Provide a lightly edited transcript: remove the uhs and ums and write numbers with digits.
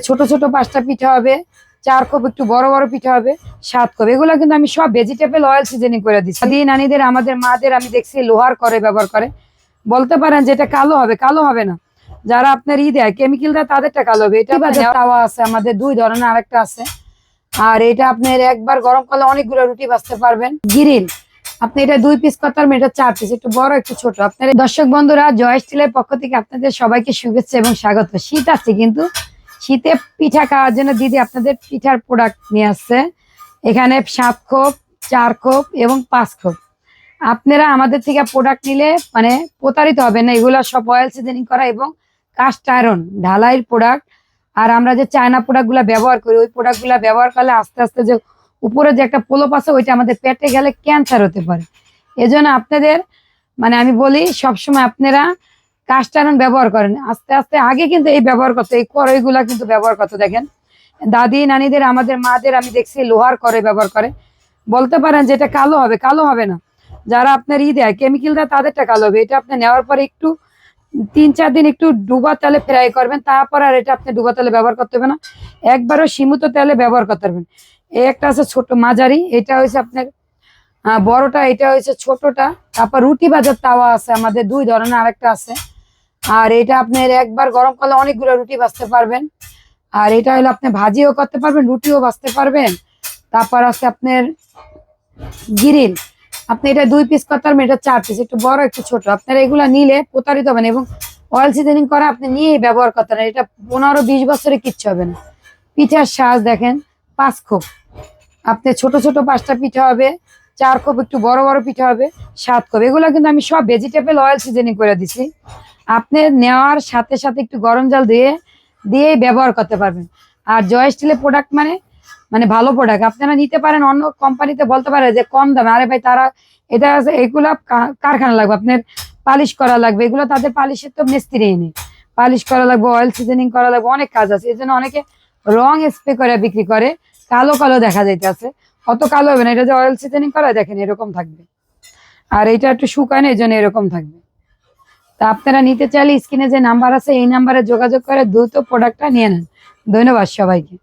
ছোট ছোট 5টা পিঠা হবে, 4 কোপ একটু বড় বড় পিঠা হবে, 7 কোপ। এগুলো কিন্তু আমি সব ভেজিটেবল অয়েল সিজনিং করে দিচ্ছি। দিদি নানিদের, আমাদের মাদের আমি দেখছি লোহার করে ব্যবহার করে। বলতে পারেন যে এটা কালো হবে, কালো হবে না। যারা আপনার দেয় কেমিক্যাল দেয় তাদেরটা কালো হবে। এটা তাওয়া আছে আমাদের 2 ধরনের, আরেকটা আছে। আর এটা আপনার একবার গরম করলে অনেকগুলো রুটি ভাজতে পারবেন। গ্রিল আপনি এটা 2 পিস করতে পারবেন, এটা 4 পিস, একটু বড় একটু ছোট। আপনার দর্শক বন্ধুরা, জয় স্টিলের পক্ষ থেকে আপনাদের সবাইকে শুভেচ্ছা এবং স্বাগত। শীত আছে, কিন্তু শীতে পিঠা খাওয়ার জন্য দিদি আপনাদের পিঠার প্রোডাক্ট নিয়ে আসছে। এখানে 7 খোপ, 4 খোপ এবং 5 খোপ। আপনারা আমাদের থেকে প্রোডাক্ট নিলে মানে প্রতারিত হবে না। এগুলো সব অয়েল সিজনিং করা এবং কাস্ট আয়রন ঢালাইয়ের প্রোডাক্ট। আর আমরা যে চায়না প্রোডাক্ট গুলা ব্যবহার করি, ওই প্রোডাক্ট গুলা ব্যবহার করলে আস্তে আস্তে যে উপরে যে একটা প্রলোপ আছে, ওইটা আমাদের পেটে গেলে ক্যান্সার হতে পারে। এজন্য আপনাদের মানে আমি বলি, সবসময় আপনারা কাস্ট আয়রন ব্যবহার করেন। আস্তে আস্তে আগে কিন্তু এই ব্যবহার করতো, এই কড়াইগুলা কিন্তু ব্যবহার করতো। দেখেন দাদি নানিদের, আমাদের মাদের আমি দেখছি লোহার কড়াই ব্যবহার করে। বলতে পারেন যে এটা কালো হবে, কালো হবে না। যারা আপনার দেয় কেমিক্যাল দেয় তাদেরটা কালো হবে। এটা আপনি নেওয়ার পরে একটু 3-4 দিন একটু ডুবা তেলে ফ্রাই করবেন, তারপর আর এটা আপনি ডুবা তেলে ব্যবহার করতে হবে না। একবারও সীমিত তেলে ব্যবহার করতে পারবেন। এই একটা আছে ছোট মাঝারি, এটা হয়েছে আপনার বড়টা, এটা হয়েছে ছোটটা। তারপর রুটি ভাজার তাওয়া আছে আমাদের 2 ধরনের, আরেকটা আছে। আর এটা আপনার একবার গরম করলে অনেকগুলো রুটি ভাজতে পারবেন। আর এটা হলো আপনি ভাজিও করতে পারবেন, রুটিও ভাজতে পারবেন। তারপর আছে আপনার গ্রিল, আপনি এটা 2 পিস করতে পারবেন, এটা 4 পিস, একটু বড় একটু ছোট। আপনারা এগুলা নিলে প্রতারিত হবেন এবং অয়েল সিজনিং করা আপনি নিয়েই ব্যবহার করতে পারেন। এটা 15-20 বছরে কিচ্ছু হবে না। পিঠার সাজ দেখেন, 5 খোপ। আপনি ছোট ছোট 5টা পিঠা হবে, 4 খোপ একটু বড় বড় পিঠা হবে, 7 খোপ। এগুলো কিন্তু আমি সব ভেজিটেবল অয়েল সিজনিং করে দিছি। আপনি নেওয়ার সাথে সাথে একটু গরম জল দিয়েই ব্যবহার করতে পারবেন। আর জয় স্টিলের প্রোডাক্ট মানে মানে ভালো প্রোডাক্ট। আপনারা নিতে পারেন, অন্য কোম্পানিতে বলতে পারে যে কম দামে। আরে ভাই, তারা এটা আছে, এগুলা কারখানা লাগবে, আপনার পালিশ করা লাগবে। এগুলো তাদের পালিশের তো মিস্ত্রি নেই, পালিশ করা লাগবে, অয়েল সিজনিং করা লাগবে, অনেক কাজ আছে। এই জন্য অনেকে রং স্প্রে করে বিক্রি করে, কালো কালো দেখা যাইতেছে। অত কালো হবে না, এটা যে অয়েল সিজনিং করা দেখেন এরকম থাকবে। আর এটা একটু শুকায় না, এই জন্য এরকম থাকবে। তা আপনারা নিতে চাইলে স্ক্রিনে যে নাম্বার আছে, এই নাম্বারে যোগাযোগ করে দ্রুত প্রোডাক্টটা নিয়ে নেন। ধন্যবাদ সবাইকে।